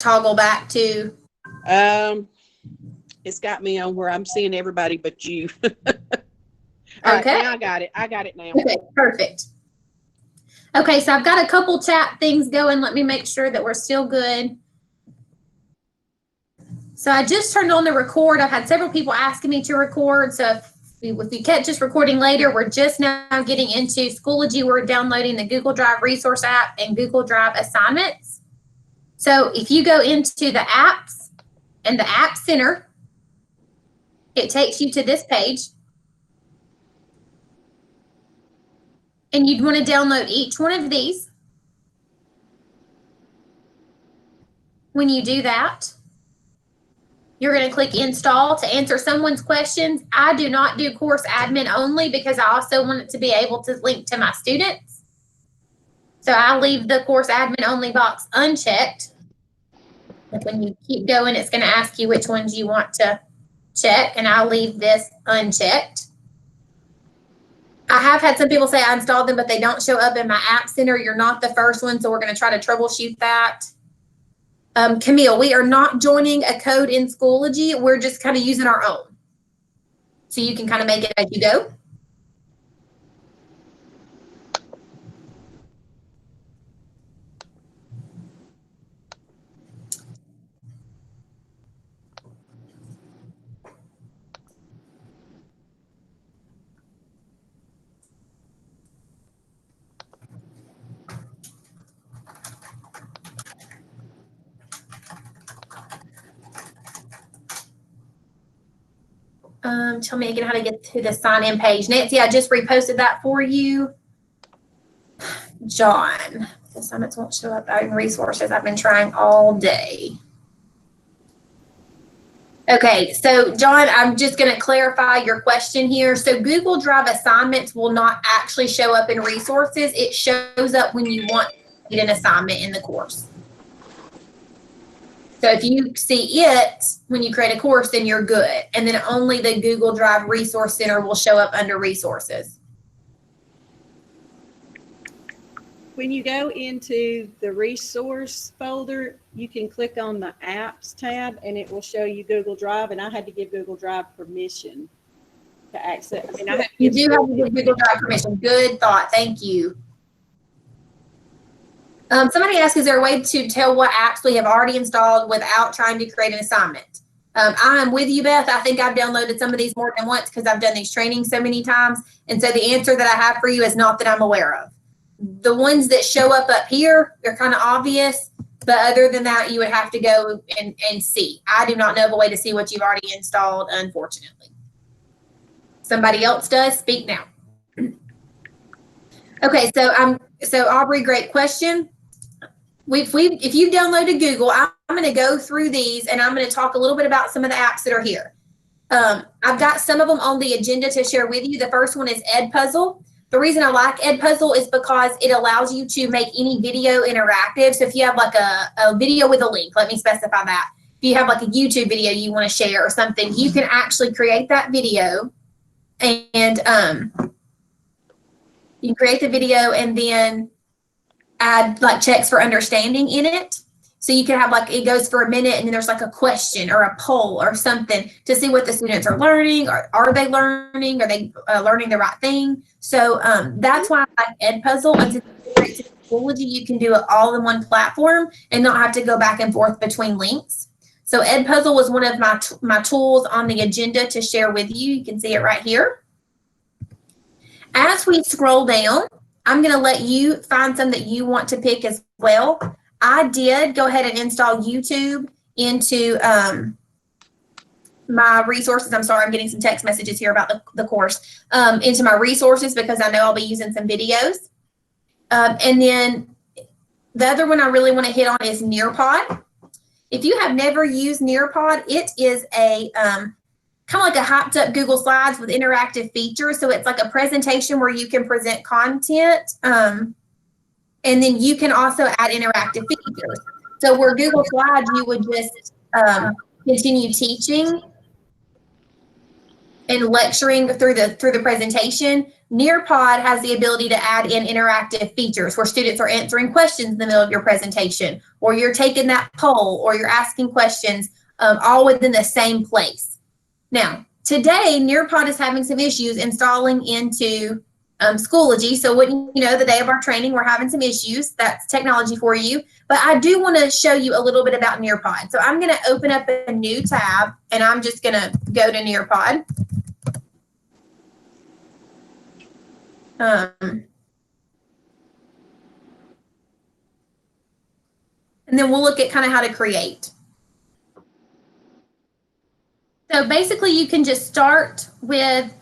toggle back to? It's got me on where I'm seeing everybody but you. All right, now I got it. I got it now. Okay, perfect. Okay, so I've got a couple chat things going. Let me make sure that we're still good. So I just turned on the record. I've had several people asking me to record. So if you catch us recording later, we're just now getting into Schoology. We're downloading the Google Drive resource app and Google Drive assignments. So if you go into the apps and the app center, it takes you to this page. And you'd want to download each one of these. When you do that, you're going to click install to answer someone's questions. I do not do course admin only because I also want it to be able to link to my students. So I leave the course admin only box unchecked. But when you keep going, it's going to ask you which ones you want to check, and I'll leave this unchecked. I have had some people say I installed them, but they don't show up in my app center. You're not the first one, so we're going to try to troubleshoot that. Camille, we are not joining a code in Schoology. We're just kind of using our own. So you can kind of make it as you go. Tell me again how to get to the sign in page. Nancy, I just reposted that for you. John, the assignments won't show up in resources. I've been trying all day. Okay, so John, I'm just going to clarify your question here. So Google Drive assignments will not actually show up in resources. It shows up when you want to get an assignment in the course. So if you see it when you create a course, then you're good. And then only the Google Drive Resource Center will show up under resources. When you go into the resource folder, you can click on the apps tab and it will show you Google Drive. And I had to give Google Drive permission to access. I mean, you do have to give Google Drive permission. Good thought. Thank you. Somebody asked, is there a way to tell what apps we have already installed without trying to create an assignment? I'm with you, Beth. I think I've downloaded some of these more than once because I've done these trainings so many times. And so the answer that I have for you is not that I'm aware of. The ones that show up here, they're kind of obvious. But other than that, you would have to go and see. I do not know of a way to see what you've already installed, unfortunately. Somebody else does. Speak now. Okay, so Aubrey, great question. If you downloaded Google, I'm going to go through these and I'm going to talk a little bit about some of the apps that are here. I've got some of them on the agenda to share with you. The first one is Edpuzzle. The reason I like Edpuzzle is because it allows you to make any video interactive. So if you have like a video with a link, let me specify that. If you have like a YouTube video you want to share or something, you can actually create that video and you can create the video and then add like checks for understanding in it. So you can have like, it goes for a minute and then there's like a question or a poll or something to see what the students are learning, or are they learning? Are they learning the right thing? So that's why I like Edpuzzle. And since it's Schoology, you can do it all in one platform and not have to go back and forth between links. So Edpuzzle was one of my tools on the agenda to share with you. You can see it right here. As we scroll down, I'm going to let you find some that you want to pick as well. I did go ahead and install YouTube into my resources. I'm sorry, I'm getting some text messages here about the course. Into my resources because I know I'll be using some videos. And then the other one I really want to hit on is Nearpod. If you have never used Nearpod, it is a kind of like a hyped up Google Slides with interactive features. So it's like a presentation where you can present content. And then you can also add interactive features. So where Google Slides, you would just continue teaching. and lecturing through the presentation, Nearpod has the ability to add in interactive features where students are answering questions in the middle of your presentation, or you're taking that poll, or you're asking questions all within the same place. Now, today, Nearpod is having some issues installing into Schoology. So when you know the day of our training, we're having some issues. That's technology for you. But I do want to show you a little bit about Nearpod. So I'm going to open up a new tab, and I'm just going to go to Nearpod. And then we'll look at kind of how to create. So basically, you can just start with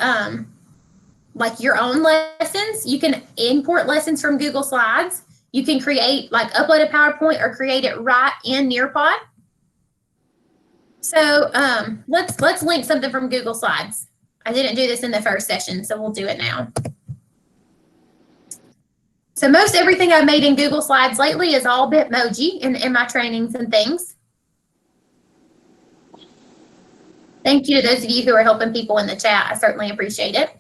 like your own lessons. You can import lessons from Google Slides. You can create, like upload a PowerPoint or create it right in Nearpod. So let's link something from Google Slides. I didn't do this in the first session, so we'll do it now. So most everything I've made in Google Slides lately is all Bitmoji in my trainings and things. Thank you to those of you who are helping people in the chat. I certainly appreciate it.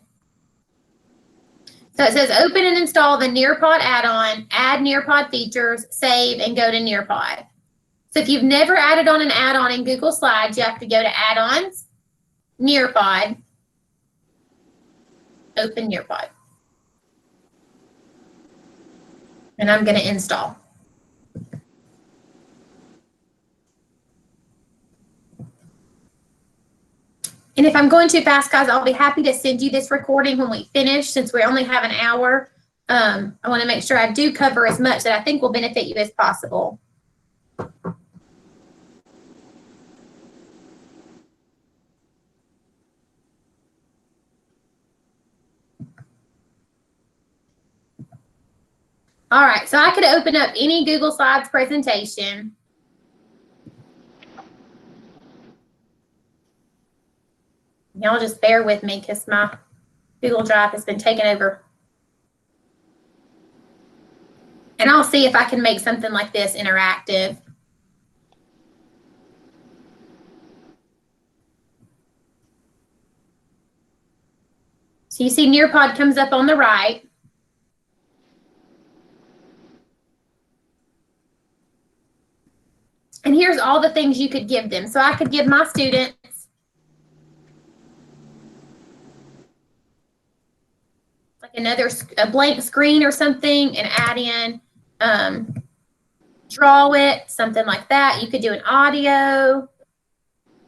So it says open and install the Nearpod add-on, add Nearpod features, save, and go to Nearpod. So if you've never added on an add-on in Google Slides, you have to go to add-ons, Nearpod, open Nearpod. And I'm going to install. And if I'm going too fast, guys, I'll be happy to send you this recording when we finish, since we only have an hour. I want to make sure I do cover as much that I think will benefit you as possible. All right, so I could open up any Google Slides presentation. Y'all just bear with me because my Google Drive has been taken over. And I'll see if I can make something like this interactive. So you see Nearpod comes up on the right. And here's all the things you could give them. So I could give my students like a blank screen or something and add in, draw it, something like that. You could do an audio.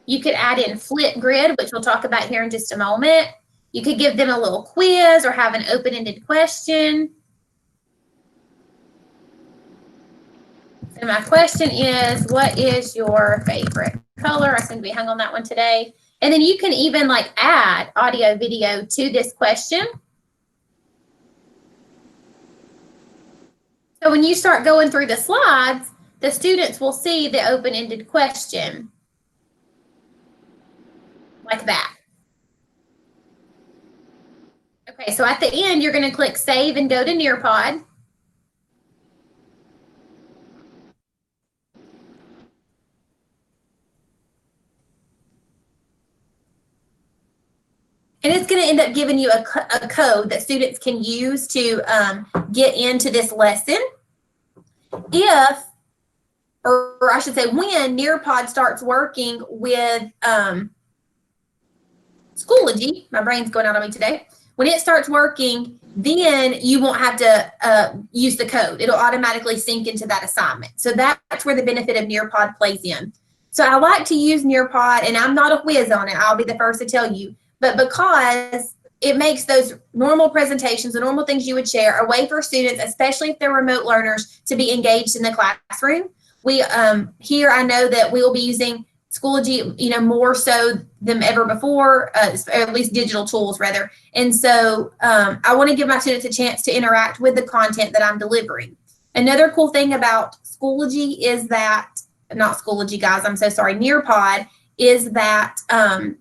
You could add in Flipgrid, which we'll talk about here in just a moment. You could give them a little quiz or have an open-ended question. So my question is, what is your favorite color? I seem to be hung on that one today. And then you can even like add audio, video to this question. So when you start going through the slides, the students will see the open-ended question like that. Okay, so at the end, you're going to click Save and go to Nearpod. And it's going to end up giving you a code that students can use to get into this lesson. If, or I should say when, Nearpod starts working with Schoology, my brain's going out on me today. When it starts working, then you won't have to use the code. It'll automatically sync into that assignment. So that's where the benefit of Nearpod plays in. So I like to use Nearpod, and I'm not a whiz on it. I'll be the first to tell you. But because it makes those normal presentations, the normal things you would share, a way for students, especially if they're remote learners, to be engaged in the classroom. We here, I know that we will be using Schoology, more so than ever before, or at least digital tools rather. And so I want to give my students a chance to interact with the content that I'm delivering. Another cool thing about Schoology is that, not Schoology guys, I'm so sorry, Nearpod, is that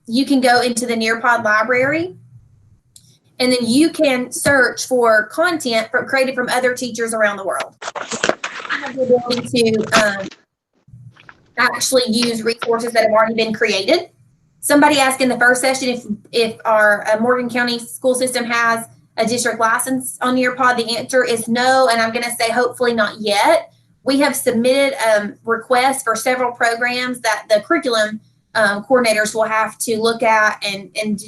you can go into the Nearpod library and then you can search for content created from other teachers around the world. You have the ability to actually use resources that have already been created. Somebody asked in the first session if our Morgan County school system has a district license on Nearpod. The answer is no, and I'm going to say hopefully not yet. We have submitted requests for several programs that the curriculum coordinators will have to look at and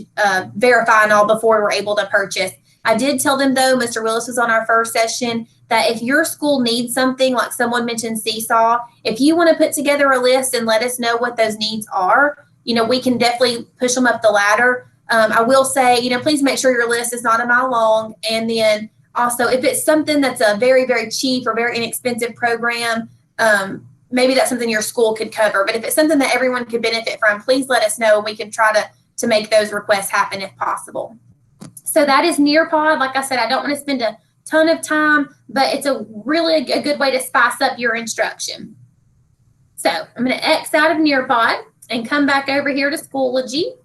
verify and all before we're able to purchase. I did tell them, though, Mr. Willis was on our first session, that if your school needs something, like someone mentioned Seesaw, if you want to put together a list and let us know what those needs are, we can definitely push them up the ladder. I will say, please make sure your list is not a mile long. And then also, if it's something that's a very, very cheap or very inexpensive program, maybe that's something your school could cover. But if it's something that everyone could benefit from, please let us know and we can try to make those requests happen if possible. So that is Nearpod. Like I said, I don't want to spend a ton of time, but it's a really good way to spice up your instruction. So I'm going to X out of Nearpod and come back over here to Schoology.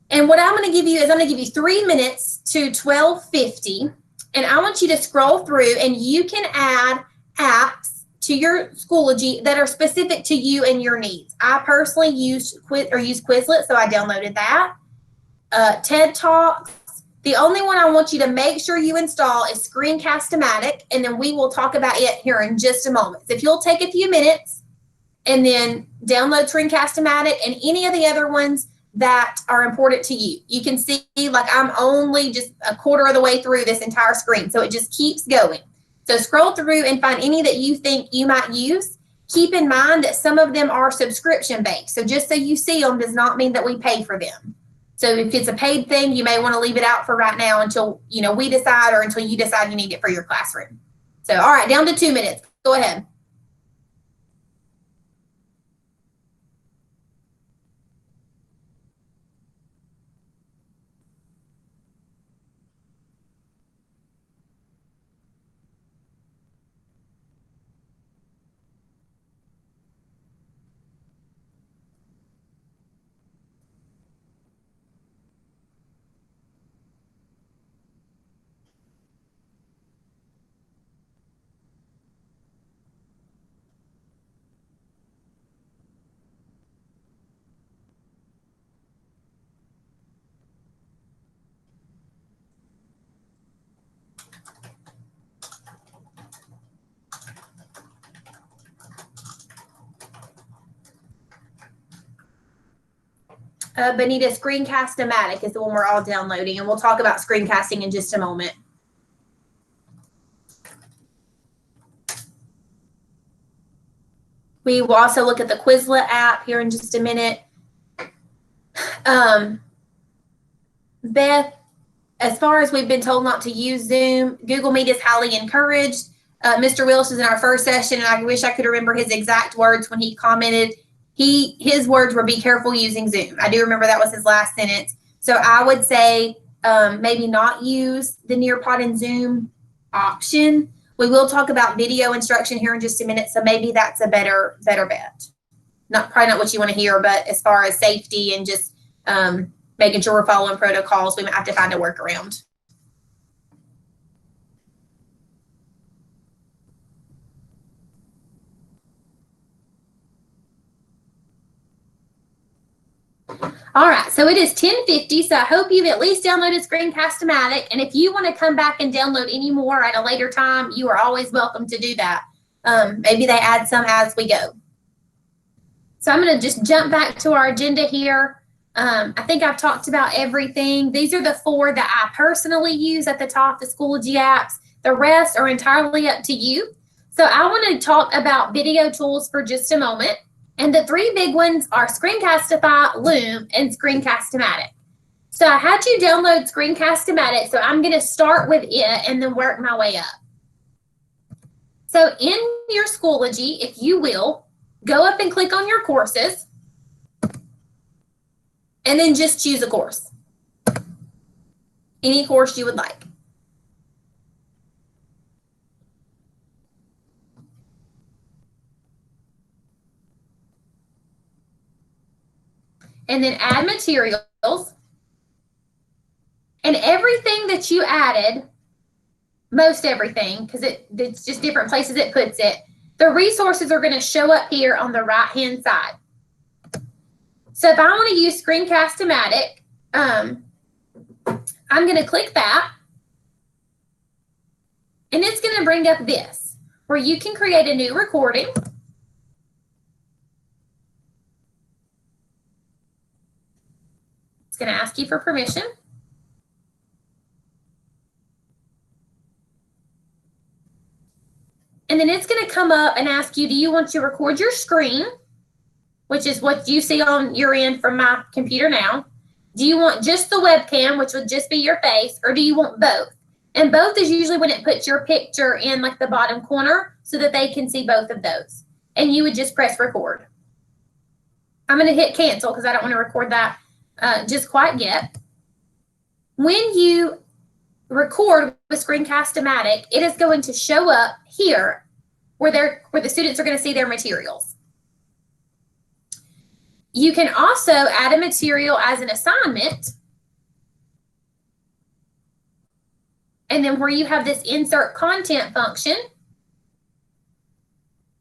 And what I'm going to give you is I'm going to give you 3 minutes to 12:50. And I want you to scroll through and you can add apps to your Schoology that are specific to you and your needs. I personally use Quizlet, so I downloaded that. TED Talks. The only one I want you to make sure you install is Screencast-O-Matic, and then we will talk about it here in just a moment. So if you'll take a few minutes and then download Screencast-O-Matic and any of the other ones that are important to you. You can see, like, I'm only just a quarter of the way through this entire screen, so it just keeps going. So scroll through and find any that you think you might use. Keep in mind that some of them are subscription-based, so just so you see them does not mean that we pay for them. So if it's a paid thing, you may want to leave it out for right now until we decide or until you decide you need it for your classroom. So, all right, down to 2 minutes. Go ahead. Benita, Screencast-O-Matic is the one we're all downloading, and we'll talk about screencasting in just a moment. We will also look at the Quizlet app here in just a minute. Beth, as far as we've been told not to use Zoom, Google Meet is highly encouraged. Mr. Willis was in our first session, and I wish I could remember his exact words when he commented. His words were, "Be careful using Zoom." I do remember that was his last sentence. So I would say maybe not use the Nearpod and Zoom option. We will talk about video instruction here in just a minute, so maybe that's a better bet. Probably not what you want to hear, but as far as safety and just making sure we're following protocols, we might have to find a workaround. All right, so it is 10:50, so I hope you've at least downloaded Screencast-O-Matic, and if you want to come back and download any more at a later time, you are always welcome to do that. Maybe they add some as we go. So I'm going to just jump back to our agenda here. I think I've talked about everything. These are the 4 that I personally use at the top, the Schoology apps. The rest are entirely up to you. So I want to talk about video tools for just a moment. And the 3 big ones are Screencastify, Loom, and Screencast-O-Matic. So I had you download Screencast-O-Matic, so I'm going to start with it and then work my way up. So in your Schoology, if you will, go up and click on your courses, and then just choose a course. Any course you would like. And then add materials. And everything that you added, most everything, because it's just different places it puts it, the resources are going to show up here on the right-hand side. So if I want to use Screencast-O-Matic, I'm going to click that. And it's going to bring up this, where you can create a new recording. It's going to ask you for permission. And then it's going to come up and ask you, do you want to record your screen, which is what you see on your end from my computer now? Do you want just the webcam, which would just be your face, or do you want both? And both is usually when it puts your picture in like the bottom corner so that they can see both of those. And you would just press record. I'm going to hit cancel because I don't want to record that just quite yet. When you record with Screencast-O-Matic, it is going to show up here where the students are going to see their materials. You can also add a material as an assignment. And then where you have this insert content function,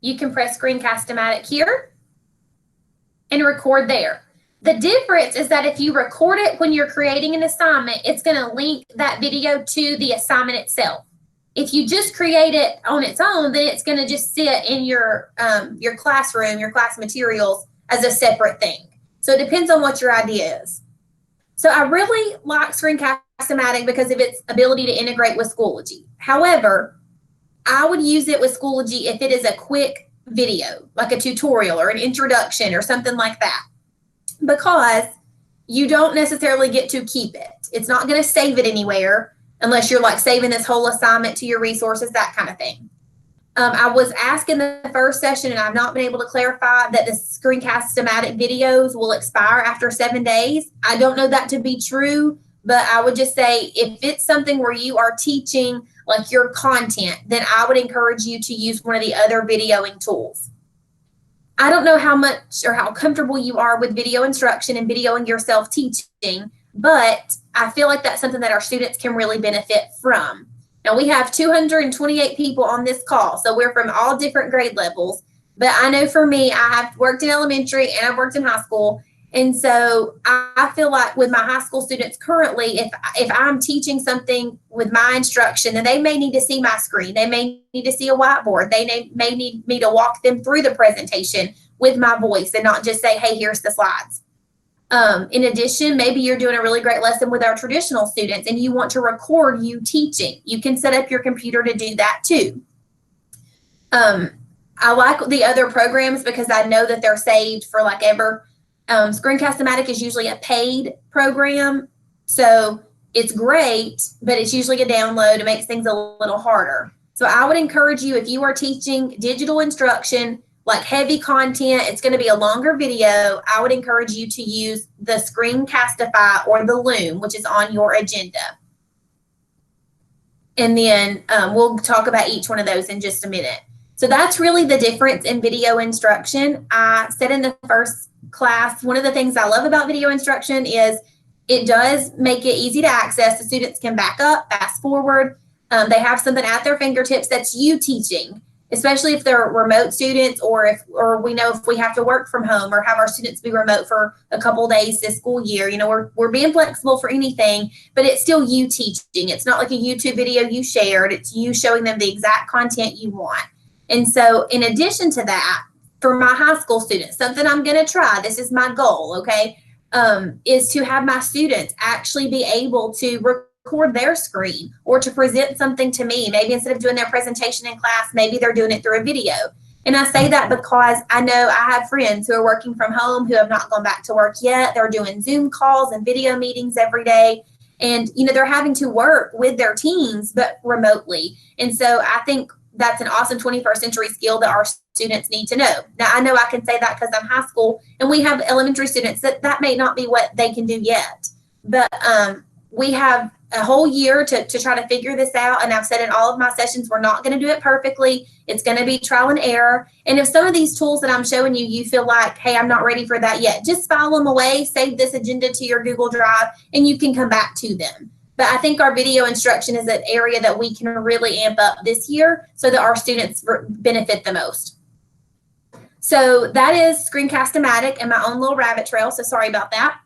you can press Screencast-O-Matic here and record there. The difference is that if you record it when you're creating an assignment, it's going to link that video to the assignment itself. If you just create it on its own, then it's going to just sit in your classroom, your class materials as a separate thing. So it depends on what your idea is. So I really like Screencast-O-Matic because of its ability to integrate with Schoology. However, I would use it with Schoology if it is a quick video, like a tutorial or an introduction or something like that, because you don't necessarily get to keep it. It's not going to save it anywhere unless you're like saving this whole assignment to your resources, that kind of thing. I was asked in the first session, and I've not been able to clarify, that the Screencast-O-Matic videos will expire after 7 days. I don't know that to be true, but I would just say if it's something where you are teaching like your content, then I would encourage you to use one of the other videoing tools. I don't know how much or how comfortable you are with video instruction and videoing yourself teaching, but I feel like that's something that our students can really benefit from. Now, we have 228 people on this call, so we're from all different grade levels. But I know for me, I have worked in elementary and I've worked in high school. And so I feel like with my high school students currently, if I'm teaching something with my instruction, then they may need to see my screen. They may need to see a whiteboard. They may need me to walk them through the presentation with my voice and not just say, hey, here's the slides. In addition, maybe you're doing a really great lesson with our traditional students and you want to record you teaching. You can set up your computer to do that too. I like the other programs because I know that they're saved for like ever. Screencast-O-Matic is usually a paid program, so it's great, but it's usually a download. It makes things a little harder. So I would encourage you, if you are teaching digital instruction, like heavy content, it's going to be a longer video, I would encourage you to use the Screencastify or the Loom, which is on your agenda. And then we'll talk about each one of those in just a minute. So that's really the difference in video instruction. I said in the first class, one of the things I love about video instruction is it does make it easy to access. The students can back up, fast forward. They have something at their fingertips that's you teaching, especially if they're remote students, or we know if we have to work from home or have our students be remote for a couple days this school year. You know, we're being flexible for anything, but it's still you teaching. It's not like a YouTube video you shared. It's you showing them the exact content you want. And so in addition to that, for my high school students, something I'm going to try, this is my goal, okay, is to have my students actually be able to record their screen or to present something to me. Maybe instead of doing their presentation in class, maybe they're doing it through a video. And I say that because I know I have friends who are working from home who have not gone back to work yet. They're doing Zoom calls and video meetings every day. And, you know, they're having to work with their teams, but remotely. And so I think that's an awesome 21st century skill that our students need to know. Now, I know I can say that because I'm high school and we have elementary students that may not be what they can do yet. But we have a whole year to try to figure this out. And I've said in all of my sessions, we're not going to do it perfectly. It's going to be trial and error. And if some of these tools that I'm showing you, you feel like, hey, I'm not ready for that yet, just file them away, save this agenda to your Google Drive, and you can come back to them. But I think our video instruction is an area that we can really amp up this year so that our students benefit the most. So that is Screencast-O-Matic and my own little rabbit trail, so sorry about that.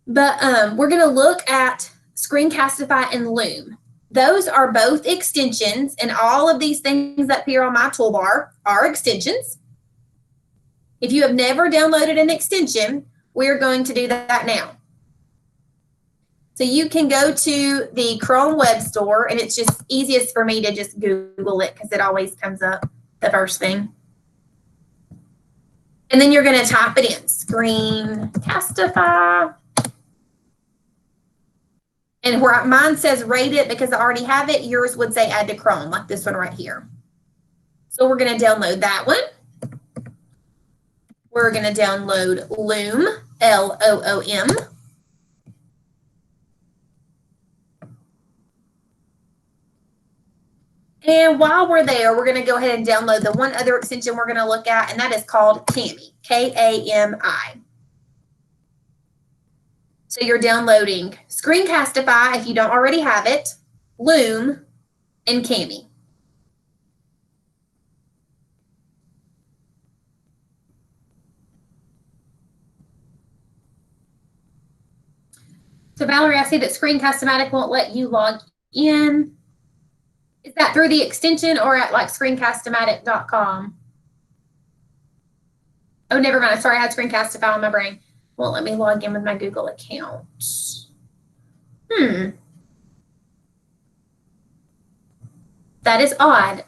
But we're going to look at Screencast-O-Matic and Loom. Those are both extensions, and all of these things up here on my toolbar are extensions. If you have never downloaded an extension, we're going to do that now. So you can go to the Chrome Web Store, and it's just easiest for me to just Google it because it always comes up the first thing. And then you're going to type it in, Screencast-O-Matic. And where mine says rate it because I already have it, yours would say add to Chrome, like this one right here. So we're going to download that one. We're going to download Loom, L-O-O-M. And while we're there, we're going to go ahead and download the one other extension we're going to look at, and that is called Kami, K-A-M-I. So you're downloading Screencast-O-Matic if you don't already have it, Loom, and Kami. So Valerie, I see that Screencast-O-Matic won't let you log in. Is that through the extension or at like screencast-o-matic.com? Oh, never mind. Sorry, I had Screencast-O-Matic on my brain. Won't let me log in with my Google account. That is odd.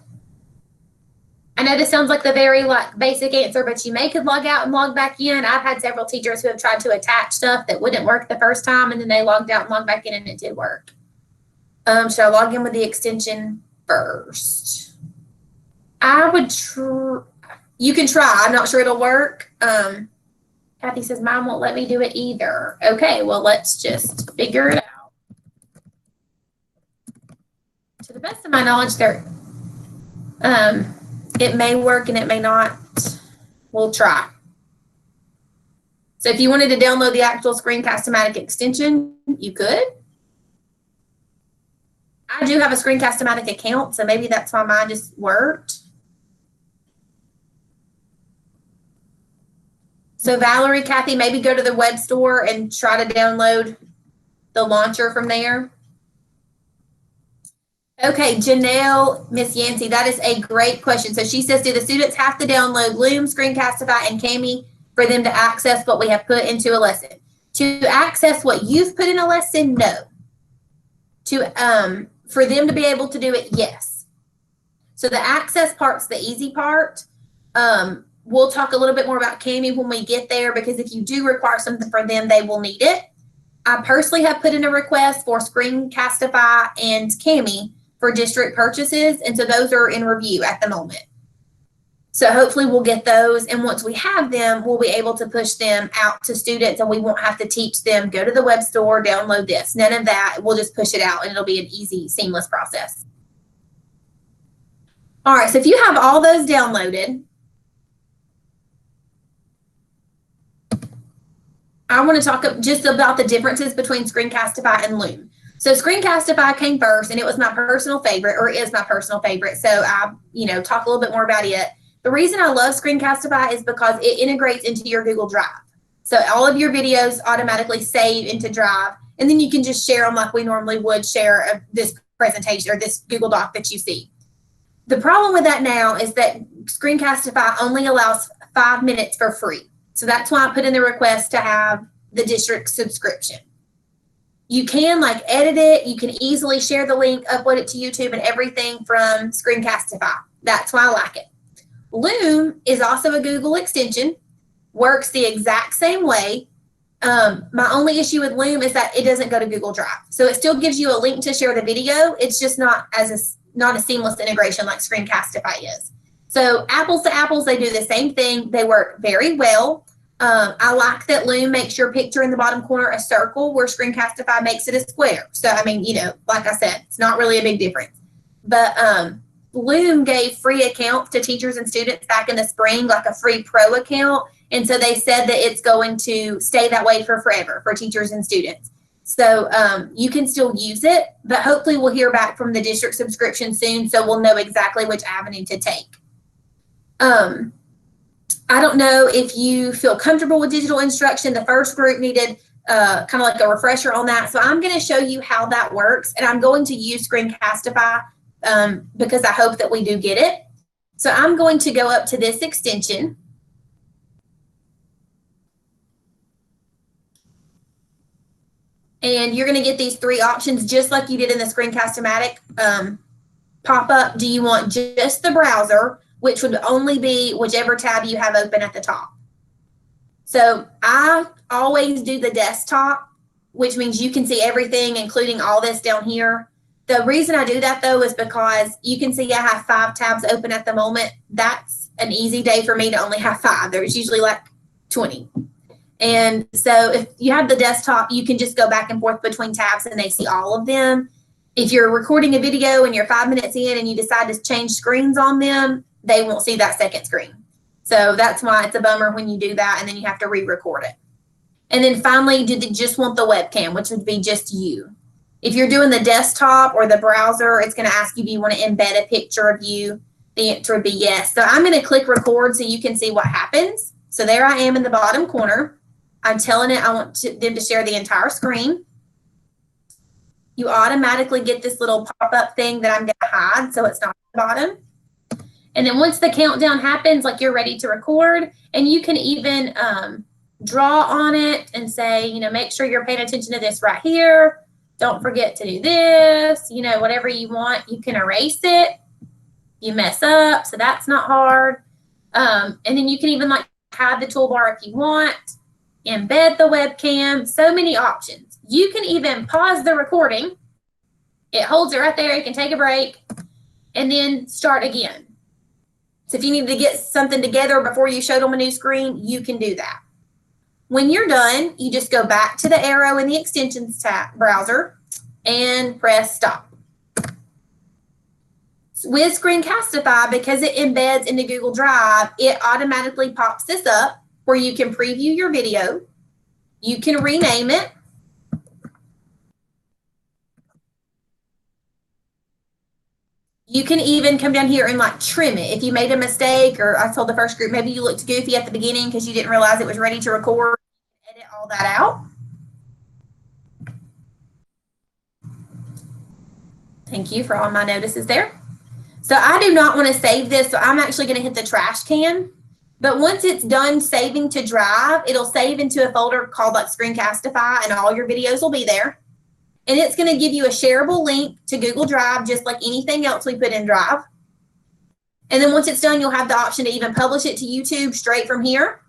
I know this sounds like the very basic answer, but you could log out and log back in. I've had several teachers who have tried to attach stuff that wouldn't work the first time, and then they logged out and logged back in, and it did work. Should I log in with the extension first? I would try. You can try. I'm not sure it'll work. Kathy says, mine won't let me do it either. Okay, well, let's just figure it out. To the best of my knowledge, it may work and it may not. We'll try. So if you wanted to download the actual Screencast-O-Matic extension, you could. I do have a Screencast-O-Matic account, so maybe that's why mine just worked. So Valerie, Kathy, maybe go to the web store and try to download the launcher from there. Okay, Janelle, Miss Yancey, that is a great question. So she says, do the students have to download Loom, Screencast-O-Matic, and Kami for them to access what we have put into a lesson? To access what you've put in a lesson, no. For them to be able to do it, yes. So the access part's the easy part. We'll talk a little bit more about Kami when we get there, because if you do require something from them, they will need it. I personally have put in a request for Screencast-O-Matic and Kami for district purchases, and so those are in review at the moment. So hopefully we'll get those, and once we have them, we'll be able to push them out to students, and we won't have to teach them, go to the web store, download this. None of that. We'll just push it out, and it'll be an easy, seamless process. All right, so if you have all those downloaded, I want to talk just about the differences between Screencast-O-Matic and Loom. So Screencast-O-Matic came first, and it was my personal favorite, or is my personal favorite. So I, talk a little bit more about it. The reason I love Screencast-O-Matic is because it integrates into your Google Drive. So all of your videos automatically save into Drive, and then you can just share them like we normally would share this presentation or this Google Doc that you see. The problem with that now is that Screencast-O-Matic only allows 5 minutes for free. So that's why I put in the request to have the district subscription. You can edit it. You can easily share the link, upload it to YouTube and everything from Screencast-O-Matic. That's why I like it. Loom is also a Google extension, works the exact same way. My only issue with Loom is that it doesn't go to Google Drive. So it still gives you a link to share the video. It's just not a seamless integration like Screencast-O-Matic is. So apples to apples, they do the same thing. They work very well. I like that Loom makes your picture in the bottom corner a circle, where Screencast-O-Matic makes it a square. So, like I said, it's not really a big difference. But Loom gave free accounts to teachers and students back in the spring, like a free pro account. And so they said that it's going to stay that way for forever for teachers and students. So you can still use it, but hopefully we'll hear back from the district subscription soon, so we'll know exactly which avenue to take. I don't know if you feel comfortable with digital instruction. The first group needed kind of like a refresher on that. So I'm going to show you how that works, and I'm going to use Screencastify because I hope that we do get it. So I'm going to go up to this extension. And you're going to get these three options just like you did in the Screencast-O-Matic pop-up. Do you want just the browser, which would only be whichever tab you have open at the top? So I always do the desktop, which means you can see everything, including all this down here. The reason I do that, though, is because you can see I have 5 tabs open at the moment. That's an easy day for me to only have 5. There's usually like 20. And so if you have the desktop, you can just go back and forth between tabs and they see all of them. If you're recording a video and you're 5 minutes in and you decide to change screens on them, they won't see that second screen. So that's why it's a bummer when you do that and then you have to re-record it. And then finally, did you just want the webcam, which would be just you? If you're doing the desktop or the browser, it's going to ask you, do you want to embed a picture of you? The answer would be yes. So I'm going to click record so you can see what happens. So there I am in the bottom corner. I'm telling it I want them to share the entire screen. You automatically get this little pop-up thing that I'm going to hide so it's not at the bottom. And then once the countdown happens, like you're ready to record, and you can even draw on it and say, you know, make sure you're paying attention to this right here. Don't forget to do this, you know, whatever you want. You can erase it. You mess up, so that's not hard. And then you can even like hide the toolbar if you want. Embed the webcam, so many options. You can even pause the recording. It holds it right there. You can take a break and then start again. So if you need to get something together before you show them a new screen, you can do that. When you're done, you just go back to the arrow in the extensions tab browser and press stop. With Screencastify, because it embeds into Google Drive, it automatically pops this up where you can preview your video. You can rename it. You can even come down here and like trim it. If you made a mistake, or I told the first group, maybe you looked goofy at the beginning because you didn't realize it was ready to record, edit all that out. Thank you for all my notices there. So I do not want to save this, so I'm actually going to hit the trash can. But once it's done saving to Drive, it'll save into a folder called like Screencastify, and all your videos will be there. And it's going to give you a shareable link to Google Drive, just like anything else we put in Drive. And then once it's done, you'll have the option to even publish it to YouTube straight from here.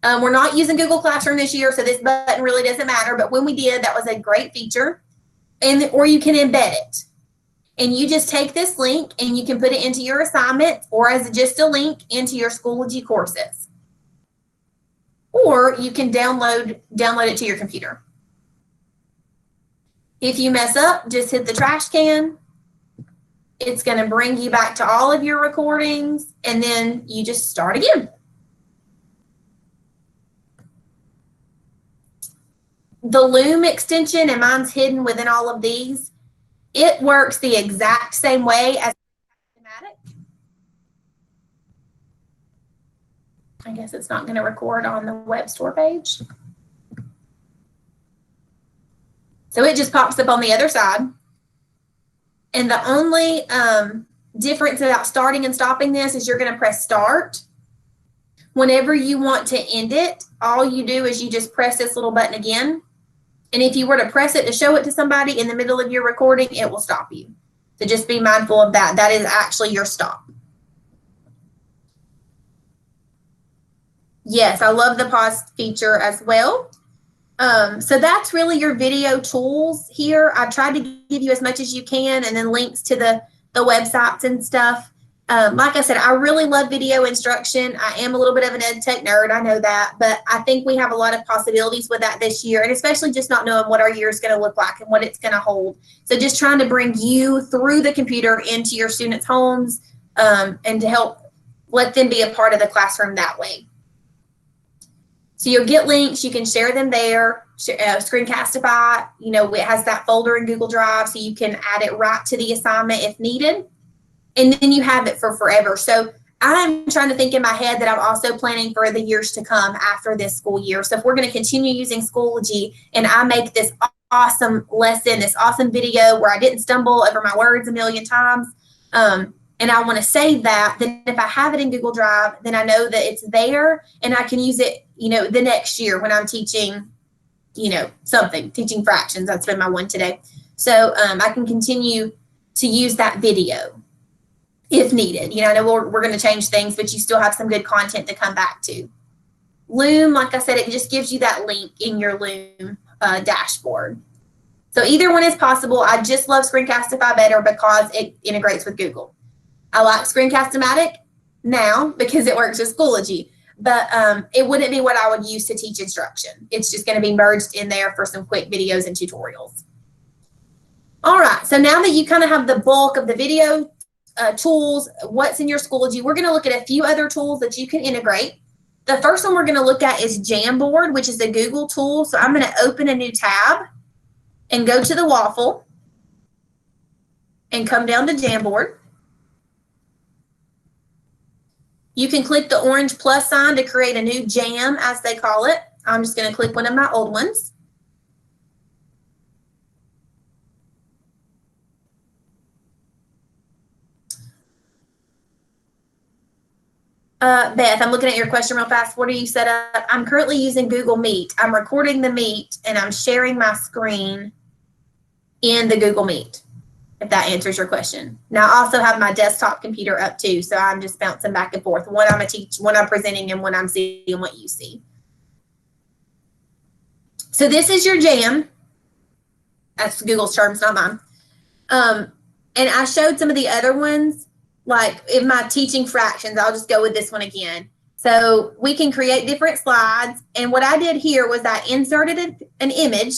We're not using Google Classroom this year, so this button really doesn't matter. But when we did, that was a great feature. Or you can embed it. And you just take this link and you can put it into your assignment or as just a link into your Schoology courses. Or you can download it to your computer. If you mess up, just hit the trash can. It's going to bring you back to all of your recordings, and then you just start again. The Loom extension, and mine's hidden within all of these, it works the exact same way as Automatic. I guess it's not going to record on the web store page. So it just pops up on the other side. And the only difference about starting and stopping this is you're going to press start. Whenever you want to end it, all you do is you just press this little button again. And if you were to press it to show it to somebody in the middle of your recording, it will stop you. So just be mindful of that. That is actually your stop. Yes, I love the pause feature as well. So that's really your video tools here. I tried to give you as much as you can, and then links to the websites and stuff. Like I said, I really love video instruction. I am a little bit of an ed tech nerd, I know that, but I think we have a lot of possibilities with that this year, and especially just not knowing what our year is going to look like and what it's going to hold. So just trying to bring you through the computer into your students' homes and to help let them be a part of the classroom that way. So you'll get links, you can share them there. Screencastify, you know, it has that folder in Google Drive, so you can add it right to the assignment if needed. And then you have it for forever. So I'm trying to think in my head that I'm also planning for the years to come after this school year. So if we're going to continue using Schoology and I make this awesome lesson, this awesome video where I didn't stumble over my words a million times, and I want to save that, then if I have it in Google Drive, then I know that it's there and I can use it, the next year when I'm teaching, something, teaching fractions. That's been my one today. So I can continue to use that video if needed. I know we're going to change things, but you still have some good content to come back to. Loom, like I said, it just gives you that link in your Loom dashboard. So either one is possible. I just love Screencastify better because it integrates with Google. I like Screencast-O-Matic now because it works with Schoology, but it wouldn't be what I would use to teach instruction. It's just going to be merged in there for some quick videos and tutorials. All right, so now that you kind of have the bulk of the video tools, what's in your Schoology, we're going to look at a few other tools that you can integrate. The first one we're going to look at is Jamboard, which is a Google tool. So I'm going to open a new tab and go to the waffle and come down to Jamboard. You can click the orange plus sign to create a new jam, as they call it. I'm just going to click one of my old ones. Beth, I'm looking at your question real fast. What are you set up? I'm currently using Google Meet. I'm recording the Meet and I'm sharing my screen in the Google Meet, if that answers your question. Now, I also have my desktop computer up too, so I'm just bouncing back and forth. One I'm presenting and one I'm seeing what you see. So this is your jam. That's Google's terms, not mine. And I showed some of the other ones. Like in my teaching fractions, I'll just go with this one again. So we can create different slides. And what I did here was I inserted an image,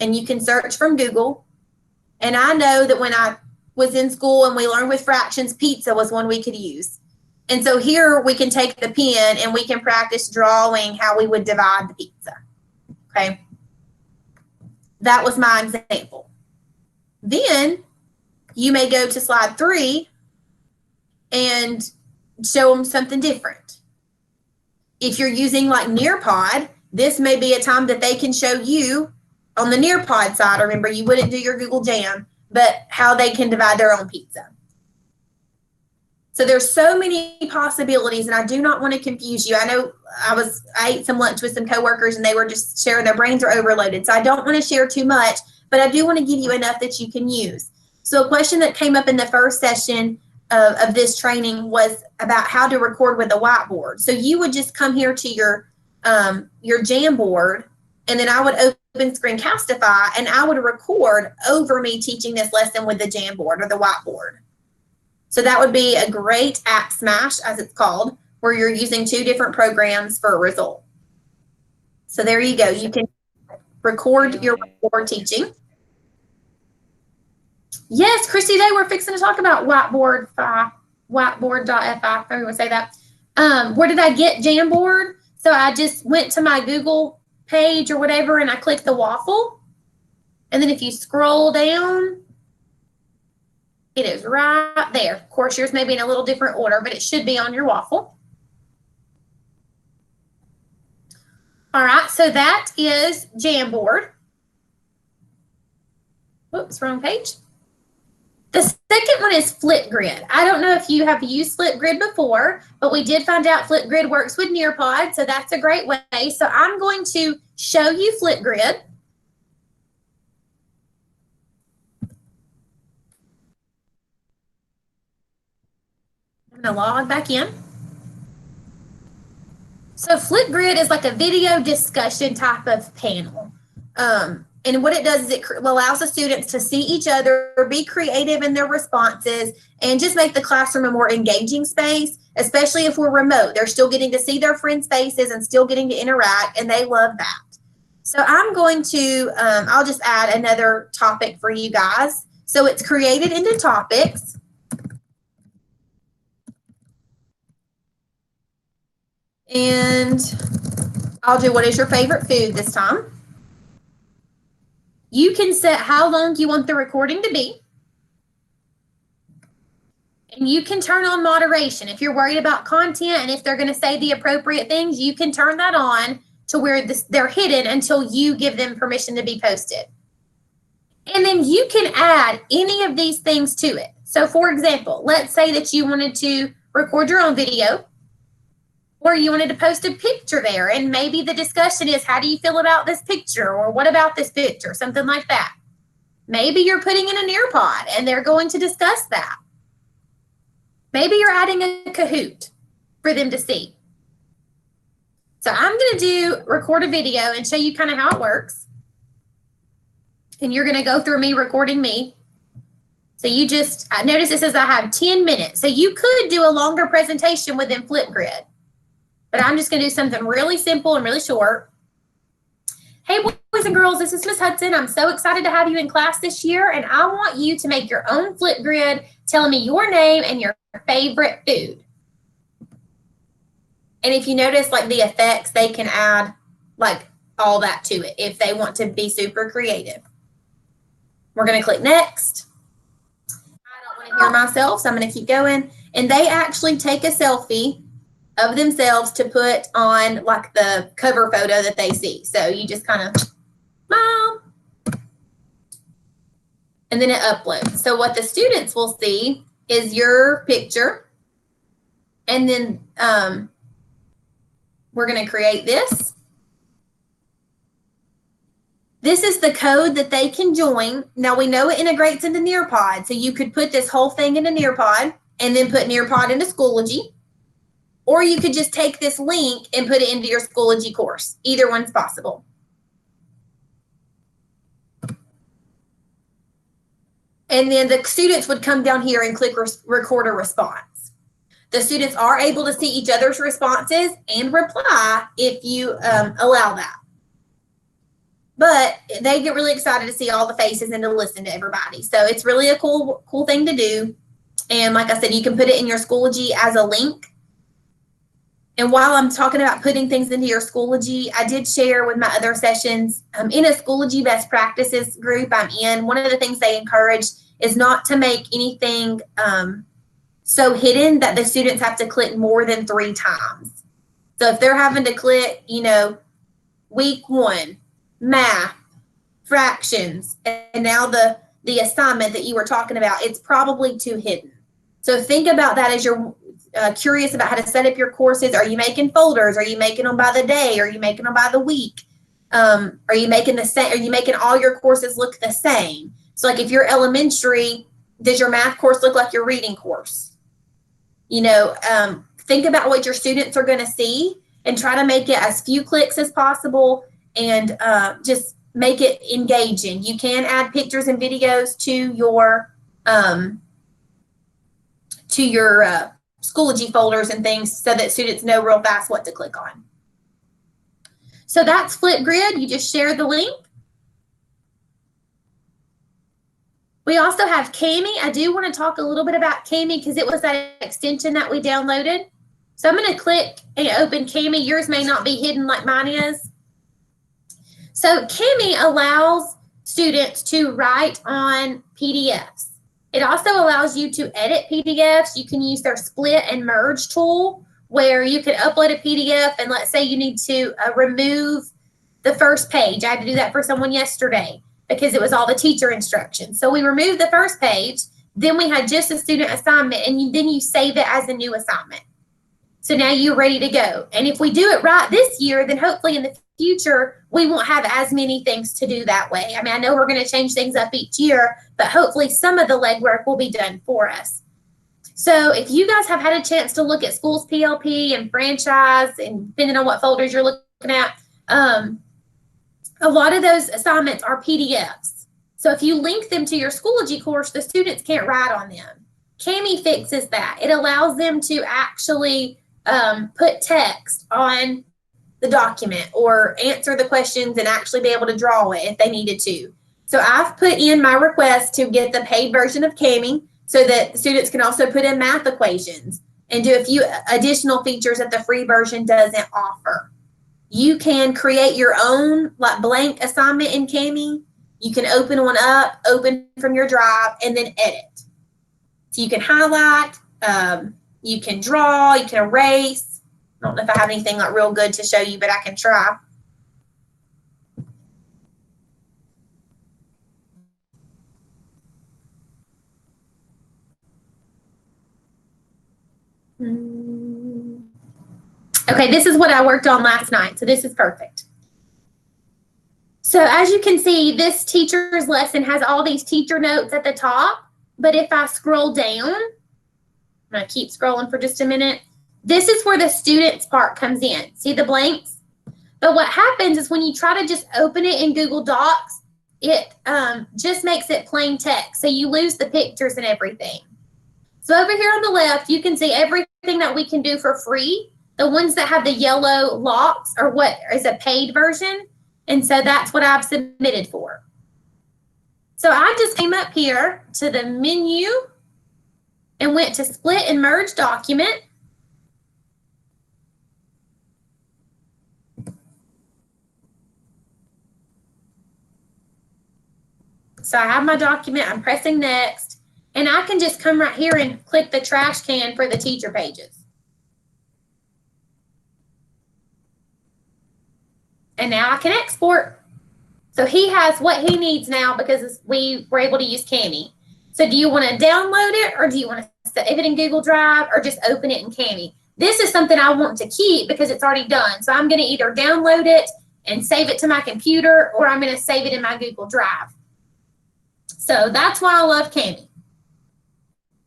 and you can search from Google. And I know that when I was in school and we learned with fractions, pizza was one we could use. And so here we can take the pen and we can practice drawing how we would divide the pizza. Okay. That was my example. Then you may go to slide 3 and show them something different. If you're using like Nearpod, this may be a time that they can show you on the Nearpod side. Remember, you wouldn't do your Google Jam, but how they can divide their own pizza. So there's so many possibilities, and I do not want to confuse you. I know I ate some lunch with some coworkers, and they were just sharing their brains are overloaded. So I don't want to share too much, but I do want to give you enough that you can use. So a question that came up in the first session of this training was about how to record with a whiteboard. So you would just come here to your Jamboard, and then I would open Screencastify, and I would record over me teaching this lesson with the Jamboard or the whiteboard. So that would be a great app smash, as it's called, where you're using 2 different programs for a result. So there you go. You can record your whiteboard teaching. Yes, Christy, today we're fixing to talk about whiteboard.fi. How do you say that? Where did I get Jamboard? So I just went to my Google page or whatever, and I clicked the waffle. And then if you scroll down, it is right there. Of course, yours may be in a little different order, but it should be on your waffle. All right, so that is Jamboard. Whoops, wrong page. The second one is Flipgrid. I don't know if you have used Flipgrid before, but we did find out Flipgrid works with Nearpod, so that's a great way. So I'm going to show you Flipgrid. I'm going to log back in. So Flipgrid is like a video discussion type of panel. And what it does is it allows the students to see each other, be creative in their responses, and just make the classroom a more engaging space, especially if we're remote. They're still getting to see their friends' faces and still getting to interact, and they love that. So I'm going to, I'll just add another topic for you guys. So it's created into topics. And I'll do what is your favorite food this time. You can set how long you want the recording to be. And you can turn on moderation. If you're worried about content and if they're going to say the appropriate things, you can turn that on to where they're hidden until you give them permission to be posted. And then you can add any of these things to it. So for example, let's say that you wanted to record your own video, or you wanted to post a picture there, and maybe the discussion is, how do you feel about this picture? Or what about this picture? Something like that. Maybe you're putting in a Nearpod and they're going to discuss that. Maybe you're adding a Kahoot for them to see. So I'm going to do record a video and show you kind of how it works. And you're going to go through me recording me. So you just, notice it says I have 10 minutes. So you could do a longer presentation within Flipgrid. But I'm just going to do something really simple and really short. Hey, boys and girls, this is Miss Hudson. I'm so excited to have you in class this year. And I want you to make your own Flipgrid telling me your name and your favorite food. And if you notice, like the effects, they can add like all that to it if they want to be super creative. We're going to click next. I don't want to hear myself, so I'm going to keep going. And they actually take a selfie of themselves to put on like the cover photo that they see. So you just kind of smile. And then it uploads. So what the students will see is your picture. And then we're going to create this. This is the code that they can join. Now we know it integrates into Nearpod. So you could put this whole thing into Nearpod and then put Nearpod into Schoology. Or you could just take this link and put it into your Schoology course. Either one's possible. And then the students would come down here and click record a response. The students are able to see each other's responses and reply if you allow that. But they get really excited to see all the faces and to listen to everybody. So it's really a cool thing to do. And like I said, you can put it in your Schoology as a link. And while I'm talking about putting things into your Schoology, I did share with my other sessions in a Schoology best practices group I'm in. One of the things they encourage is not to make anything so hidden that the students have to click more than 3 times. So if they're having to click, week 1, math, fractions, and now the assignment that you were talking about, it's probably too hidden. So think about that as you're curious about how to set up your courses. Are you making folders? Are you making them by the day? Are you making them by the week? Are you making the same? Are you making all your courses look the same? So like if you're elementary, does your math course look like your reading course? Think about what your students are going to see and try to make it as few clicks as possible and just make it engaging. You can add pictures and videos to your Schoology folders and things so that students know real fast what to click on. So that's Flipgrid. You just share the link. We also have Kami. I do want to talk a little bit about Kami because it was that extension that we downloaded. So I'm going to click and open Kami. Yours may not be hidden like mine is. So Kami allows students to write on PDFs. It also allows you to edit PDFs. You can use their split and merge tool where you can upload a PDF and let's say you need to remove the first page. I had to do that for someone yesterday because it was all the teacher instructions. So we removed the first page, then we had just a student assignment and then you save it as a new assignment. So now you're ready to go. And if we do it right this year, then hopefully in the future, we won't have as many things to do that way. I mean, I know we're going to change things up each year, but hopefully some of the legwork will be done for us. So if you guys have had a chance to look at Schools PLP and franchise, and depending on what folders you're looking at, a lot of those assignments are PDFs. So if you link them to your Schoology course, the students can't write on them. Kami fixes that. It allows them to actually put text on the document or answer the questions and actually be able to draw it if they needed to. So I've put in my request to get the paid version of Kami so that students can also put in math equations and do a few additional features that the free version doesn't offer. You can create your own like blank assignment in Kami. You can open one up, open from your drive, and then edit. So you can highlight, You can draw, you can erase. I don't know if I have anything like real good to show you, but I can try. Okay, this is what I worked on last night, so this is perfect. So as you can see, this teacher's lesson has all these teacher notes at the top, but if I scroll down, I'm gonna keep scrolling for just a minute, this is where the students part comes in. See the blanks? But what happens is when you try to just open it in Google Docs, it just makes it plain text, so you lose the pictures and everything. So over here on the left, you can see everything that we can do for free. The ones that have the yellow locks are what is a paid version. And so that's what I've submitted for. So I just came up here to the menu and went to split and merge document. So I have my document, I'm pressing next, and I can just come right here and click the trash can for the teacher pages. And now I can export. So he has what he needs now because we were able to use Cami. So do you want to download it or do you want to save it in Google Drive or just open it in Cami? This is something I want to keep because it's already done. So I'm going to either download it and save it to my computer or I'm going to save it in my Google Drive. So that's why I love Cami.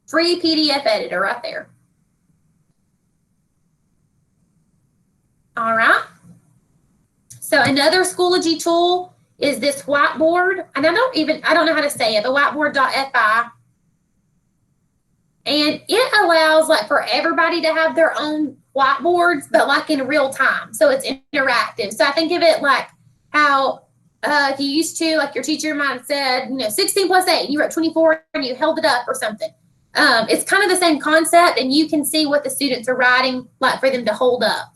Free PDF editor right there. All right. So another Schoology tool is this whiteboard, and I don't know how to say it, the whiteboard.fi. And it allows like for everybody to have their own whiteboards, but like in real time. So it's interactive. So I think of it like how if you used to, like your teacher might have said, 16 plus 8, you wrote 24 and you held it up or something. It's kind of the same concept, and you can see what the students are writing like for them to hold up.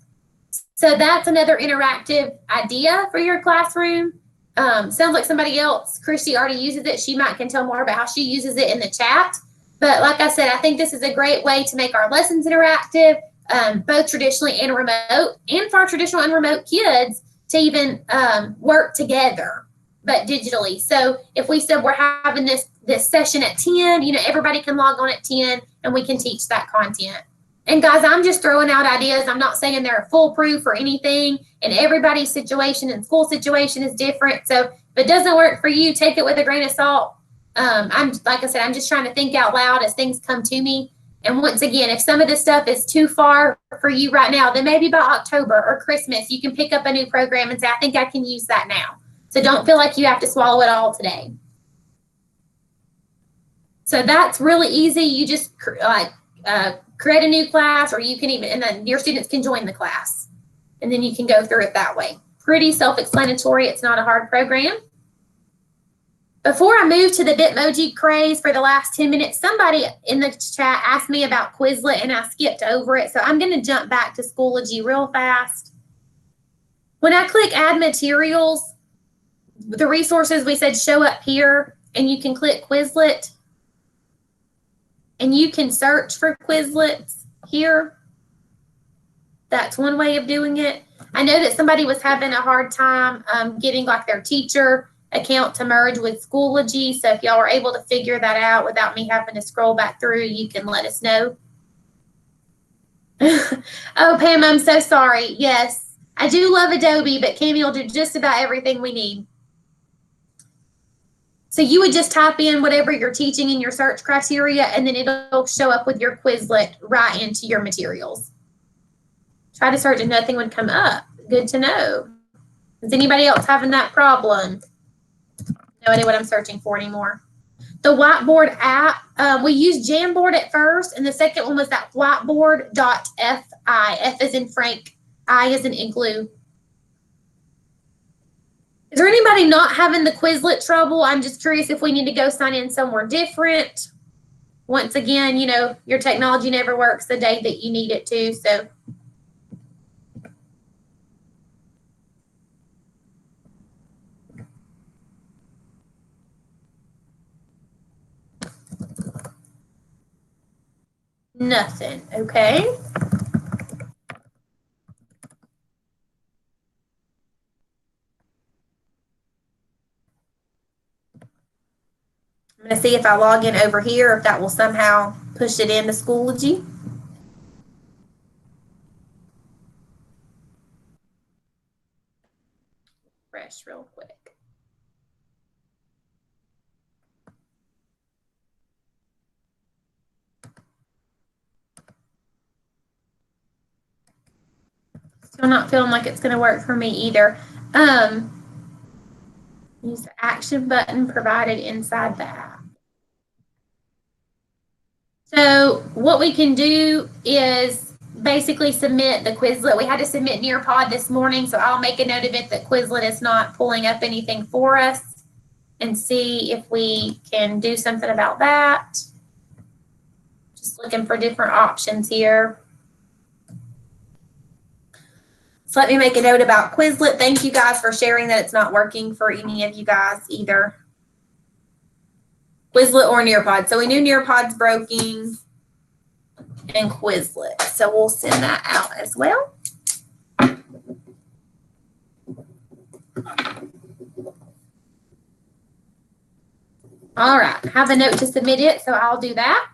So that's another interactive idea for your classroom. Sounds like somebody else, Christy, already uses it. She can tell more about how she uses it in the chat. But like I said, I think this is a great way to make our lessons interactive, both traditionally and remote, and for our traditional and remote kids to even work together, but digitally. So if we said we're having this session at 10, everybody can log on at 10 and we can teach that content. And guys, I'm just throwing out ideas. I'm not saying they're foolproof or anything, and everybody's situation and school situation is different. So if it doesn't work for you, take it with a grain of salt. Like I said, I'm just trying to think out loud as things come to me. And once again, if some of this stuff is too far for you right now, then maybe by October or Christmas, you can pick up a new program and say, I think I can use that now. So don't feel like you have to swallow it all today. So that's really easy. You just create a new class, or you can and then your students can join the class. And then you can go through it that way. Pretty self-explanatory. It's not a hard program. Before I move to the Bitmoji craze for the last 10 minutes, somebody in the chat asked me about Quizlet and I skipped over it. So I'm going to jump back to Schoology real fast. When I click add materials, the resources we said show up here, and you can click Quizlet and you can search for Quizlets here. That's one way of doing it. I know that somebody was having a hard time getting like their teacher account to merge with Schoology. So if y'all are able to figure that out without me having to scroll back through, you can let us know. Oh, Pam, I'm so sorry. Yes, I do love Adobe, but Cami will do just about everything we need. So you would just type in whatever you're teaching in your search criteria, and then it'll show up with your Quizlet right into your materials. Try to search and nothing would come up. Good to know. Is anybody else having that problem? No idea what I'm searching for anymore. The whiteboard app, we used Jamboard at first, and the second one was that whiteboard.fi. F as in Frank, I as in igloo. Is there anybody not having the Quizlet trouble? I'm just curious if we need to go sign in somewhere different. Once again, your technology never works the day that you need it to, so. Nothing. Okay. I'm going to see if I log in over here, if that will somehow push it into Schoology. Refresh real quick. Still not feeling like it's going to work for me either. Use the action button provided inside the app. So what we can do is basically submit the Quizlet. We had to submit Nearpod this morning, so I'll make a note of it that Quizlet is not pulling up anything for us and see if we can do something about that. Just looking for different options here. So let me make a note about Quizlet. Thank you guys for sharing that it's not working for any of you guys either. Quizlet or Nearpod. So we knew Nearpod's broken and Quizlet. So we'll send that out as well. All right, have a note to submit it, so I'll do that.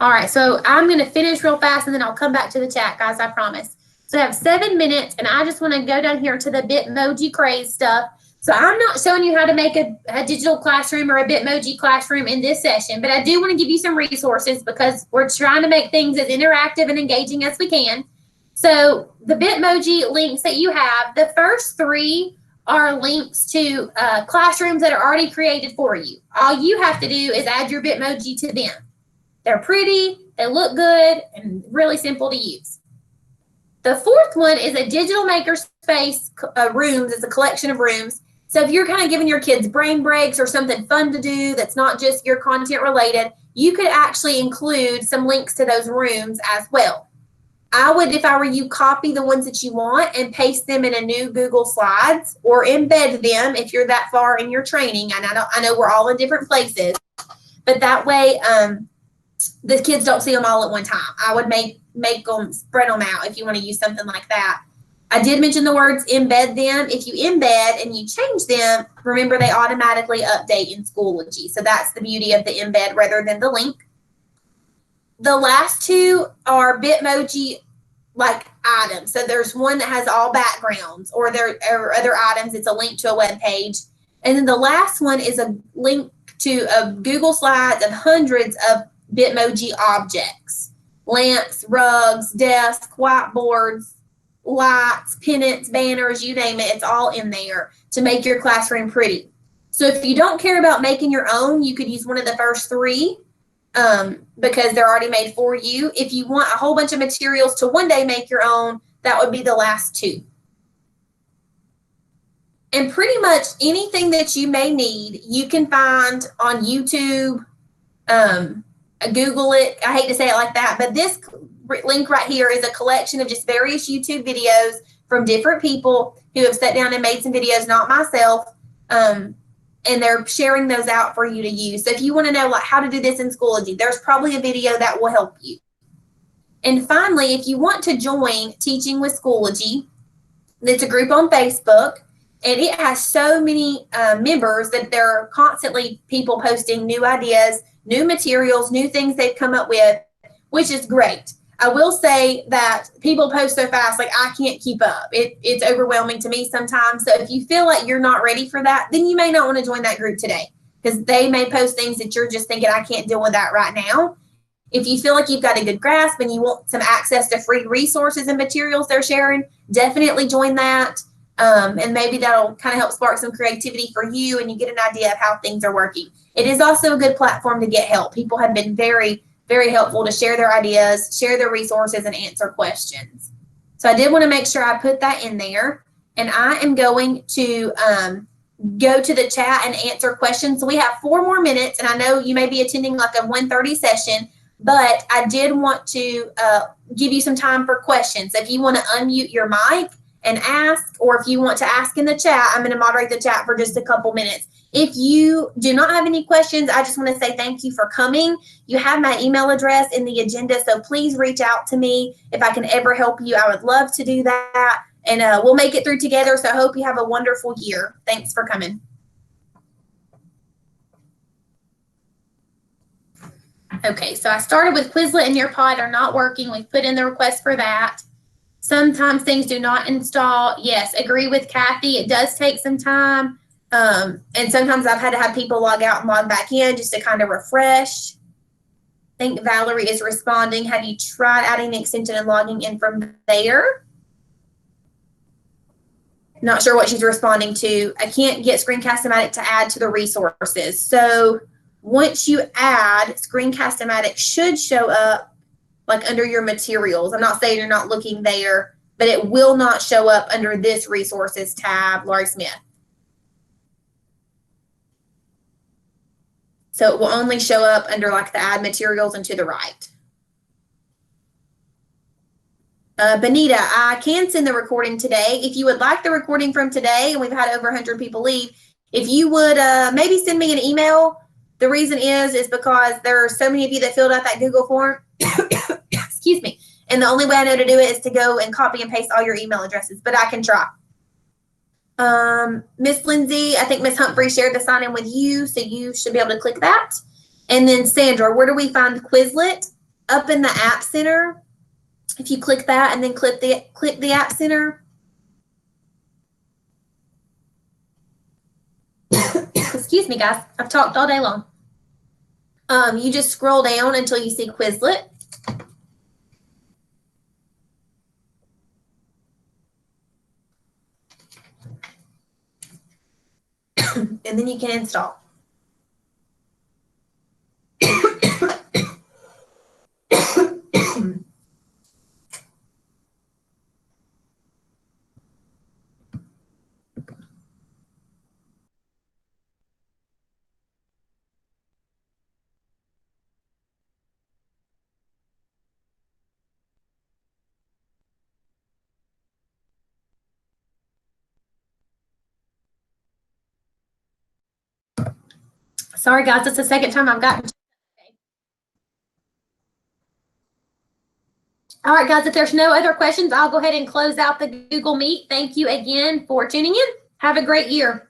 All right, so I'm going to finish real fast and then I'll come back to the chat, guys, I promise. So I have 7 minutes and I just want to go down here to the Bitmoji craze stuff. So I'm not showing you how to make a digital classroom or a Bitmoji classroom in this session, but I do want to give you some resources because we're trying to make things as interactive and engaging as we can. So the Bitmoji links that you have, the first 3 are links to classrooms that are already created for you. All you have to do is add your Bitmoji to them. They're pretty, they look good, and really simple to use. The 4th one is a digital makerspace rooms. It's a collection of rooms. So if you're kind of giving your kids brain breaks or something fun to do that's not just your content related, you could actually include some links to those rooms as well. I would, if I were you, copy the ones that you want and paste them in a new Google Slides or embed them if you're that far in your training. And I know we're all in different places, but that way the kids don't see them all at one time. I would make them, spread them out if you want to use something like that. I did mention the words embed them. If you embed and you change them, remember they automatically update in Schoology. So that's the beauty of the embed rather than the link. The last 2 are Bitmoji like items. So there's one that has all backgrounds, or there are other items. It's a link to a web page. And then the last one is a link to a Google Slides of hundreds of Bitmoji objects, lamps, rugs, desks, whiteboards, lights, pennants, banners, you name it. It's all in there to make your classroom pretty. So if you don't care about making your own, you could use one of the first 3 because they're already made for you. If you want a whole bunch of materials to one day make your own, that would be the last 2. And pretty much anything that you may need, you can find on YouTube. Google it. I hate to say it like that, but this link right here is a collection of just various YouTube videos from different people who have sat down and made some videos, not myself, and they're sharing those out for you to use. So if you want to know like how to do this in Schoology, there's probably a video that will help you. And finally, if you want to join Teaching with Schoology, it's a group on Facebook, and it has so many members that there are constantly people posting new ideas, new materials, new things they've come up with, which is great. I will say that people post so fast, like I can't keep up. It's overwhelming to me sometimes. So if you feel like you're not ready for that, then you may not want to join that group today because they may post things that you're just thinking, I can't deal with that right now. If you feel like you've got a good grasp and you want some access to free resources and materials they're sharing, definitely join that. And maybe that'll kind of help spark some creativity for you and you get an idea of how things are working. It is also a good platform to get help. People have been very, very helpful to share their ideas, share their resources, and answer questions. So I did want to make sure I put that in there. And I am going to go to the chat and answer questions. So we have 4 more minutes, and I know you may be attending like a 1:30 session, but I did want to give you some time for questions. If you want to unmute your mic and ask, or if you want to ask in the chat, I'm going to moderate the chat for just a couple minutes. If you do not have any questions, I just want to say thank you for coming. You have my email address in the agenda, so please reach out to me if I can ever help you. I would love to do that, and we'll make it through together, so I hope you have a wonderful year. Thanks for coming. Okay, so I started with Quizlet and Nearpod are not working. We put in the request for that. Sometimes things do not install. Yes, agree with Kathy. It does take some time. And sometimes I've had to have people log out and log back in just to kind of refresh. I think Valerie is responding. Have you tried adding the extension and logging in from there? Not sure what she's responding to. I can't get Screencast-O-Matic to add to the resources. So once you add, Screencast-O-Matic should show up like under your materials. I'm not saying you're not looking there, but it will not show up under this resources tab, Laurie Smith. So it will only show up under like the add materials and to the right. Benita, I can send the recording today. If you would like the recording from today, and we've had over 100 people leave, if you would maybe send me an email. The reason is because there are so many of you that filled out that Google form. Excuse me. And the only way I know to do it is to go and copy and paste all your email addresses, but I can try. Miss Lindsay, I think Miss Humphrey shared the sign in with you, so you should be able to click that. And then Sandra, where do we find Quizlet? Up in the App Center. If you click that and then click the App Center. Excuse me, guys. I've talked all day long. You just scroll down until you see Quizlet. And then you can install. Sorry, guys, it's the second time I've gotten. All right, guys, if there's no other questions, I'll go ahead and close out the Google Meet. Thank you again for tuning in. Have a great year.